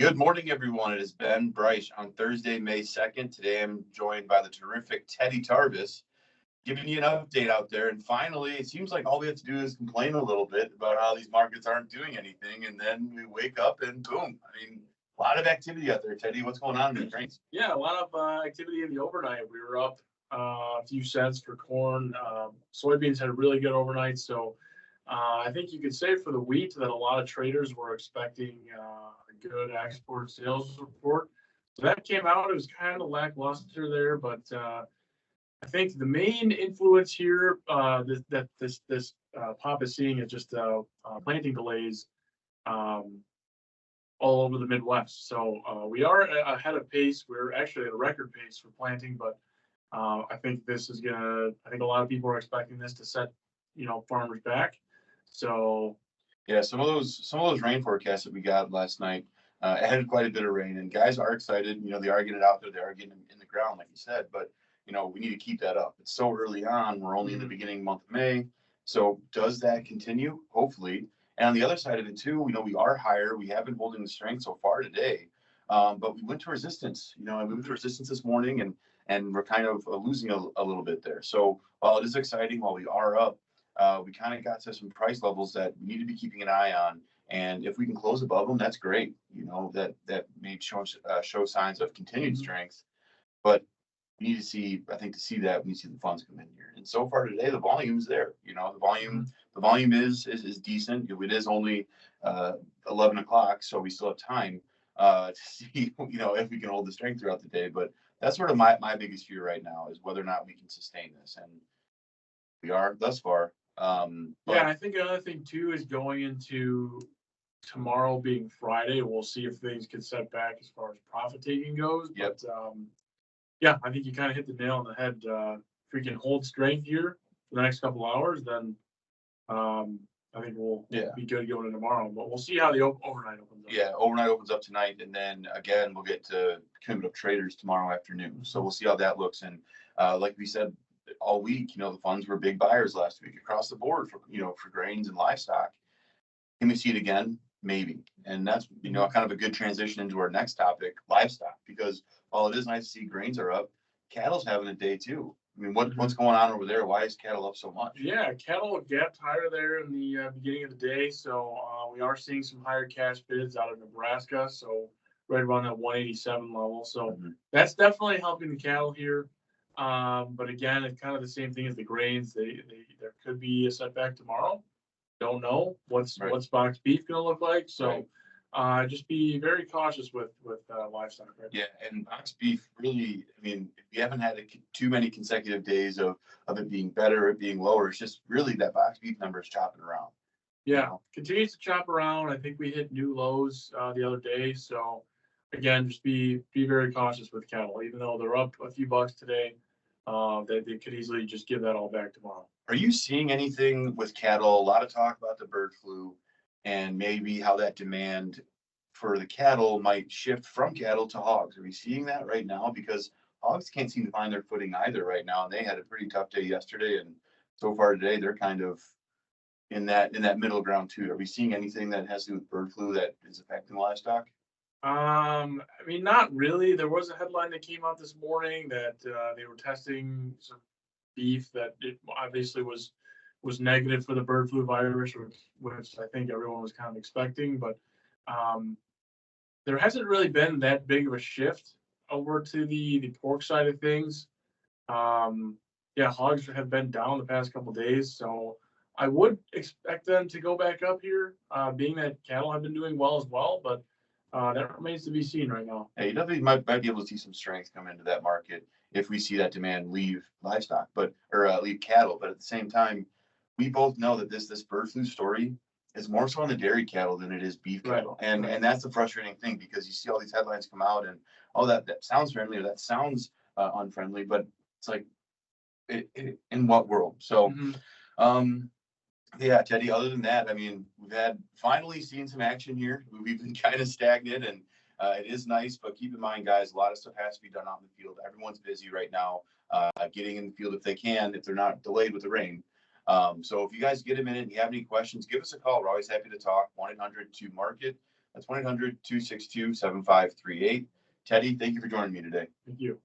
Good morning, everyone. It is Ben Bryce on Thursday, May 2nd. Today I'm joined by the terrific Teddy Tarvis, giving you an update out there. And finally, it seems like all we have to do is complain a little bit about how these markets aren't doing anything. And then we wake up and boom. I mean, a lot of activity out there, Teddy. What's going on in the trains? Yeah, a lot of activity in the overnight. We were up a few cents for corn. Soybeans had a really good overnight. So I think you could say for the wheat that a lot of traders were expecting a good export sales report. So that came out. It was kind of lackluster there, but I think the main influence here that this pop is seeing is just planting delays all over the Midwest. So we are ahead of pace. We're actually at a record pace for planting, but I think this is gonna. I think a lot of people are expecting this to set farmers back. So yeah, some of those rain forecasts that we got last night had quite a bit of rain, and guys are excited. They are getting it out there. They are getting it in the ground, like you said, but we need to keep that up. It's so early on. We're only in the beginning month of May. So does that continue? Hopefully. And on the other side of it too, we are higher. We have been holding the strength so far today. But we went to resistance. I moved to resistance this morning and we're kind of losing a little bit there. So while it is exciting, while we are up, we kind of got to some price levels that we need to be keeping an eye on. And if we can close above them, that's great. That may show signs of continued strength. But we need to see, I think, to see that we need to see the funds come in here. And so far today, the volume's there. The volume is decent. It is only 11 o'clock, so we still have time to see, if we can hold the strength throughout the day. But that's sort of my biggest fear right now is whether or not we can sustain this. And we are thus far. yeah, I think another thing too is going into tomorrow being Friday, we'll see if things get set back as far as profit taking goes. Yep. But yeah, I think you kind of hit the nail on the head. If we can hold strength here for the next couple hours, then I think we'll be good going into tomorrow. But we'll see how the overnight opens up. Yeah, overnight opens up tonight, and then again we'll get to cumulative traders tomorrow afternoon. So we'll see how that looks. And like we said all week, the funds were big buyers last week across the board for grains and livestock. Can we see it again? Maybe. And that's kind of a good transition into our next topic, livestock, because while it is nice to see grains are up, cattle's having a day too. I mean, what's going on over there? Why is cattle up so much? Yeah, cattle gapped higher there in the beginning of the day. So we are seeing some higher cash bids out of Nebraska. So right around that 187 level. So that's definitely helping the cattle here. But again, it's kind of the same thing as the grains. There could be a setback tomorrow. Don't know what's box beef going to look like. So just be very cautious with livestock. Right? Yeah, and box beef really, I mean, if you haven't had too many consecutive days of it being better, it being lower, it's just really that box beef number is chopping around. Yeah, continues to chop around. I think we hit new lows the other day. So again, just be very cautious with cattle. Even though they're up a few bucks today, they could easily just give that all back tomorrow. Are you seeing anything with cattle? A lot of talk about the bird flu and maybe how that demand for the cattle might shift from cattle to hogs. Are we seeing that right now? Because hogs can't seem to find their footing either right now. And they had a pretty tough day yesterday. And so far today, they're kind of in that middle ground too. Are we seeing anything that has to do with bird flu that is affecting livestock? I mean, not really. There was a headline that came out this morning that they were testing some beef that it obviously was negative for the bird flu virus, which I think everyone was kind of expecting. But there hasn't really been that big of a shift over to the pork side of things. Hogs have been down the past couple of days, so I would expect them to go back up here, being that cattle have been doing well as well. But that remains to be seen right now. Yeah, you definitely might be able to see some strength come into that market if we see that demand leave livestock, or leave cattle. But at the same time, we both know that this bird flu story is more so on the dairy cattle than it is beef cattle, and that's the frustrating thing because you see all these headlines come out and that sounds friendly or that sounds unfriendly, but it's like in what world? So. Yeah, Teddy, other than that, I mean, we've finally seen some action here. We've been kind of stagnant, and it is nice, but keep in mind, guys, a lot of stuff has to be done out in the field. Everyone's busy right now getting in the field if they can, if they're not delayed with the rain. So if you guys get a minute and you have any questions, give us a call. We're always happy to talk. 1-800-2-MARKET. That's 1-800-262-7538. Teddy, thank you for joining me today. Thank you.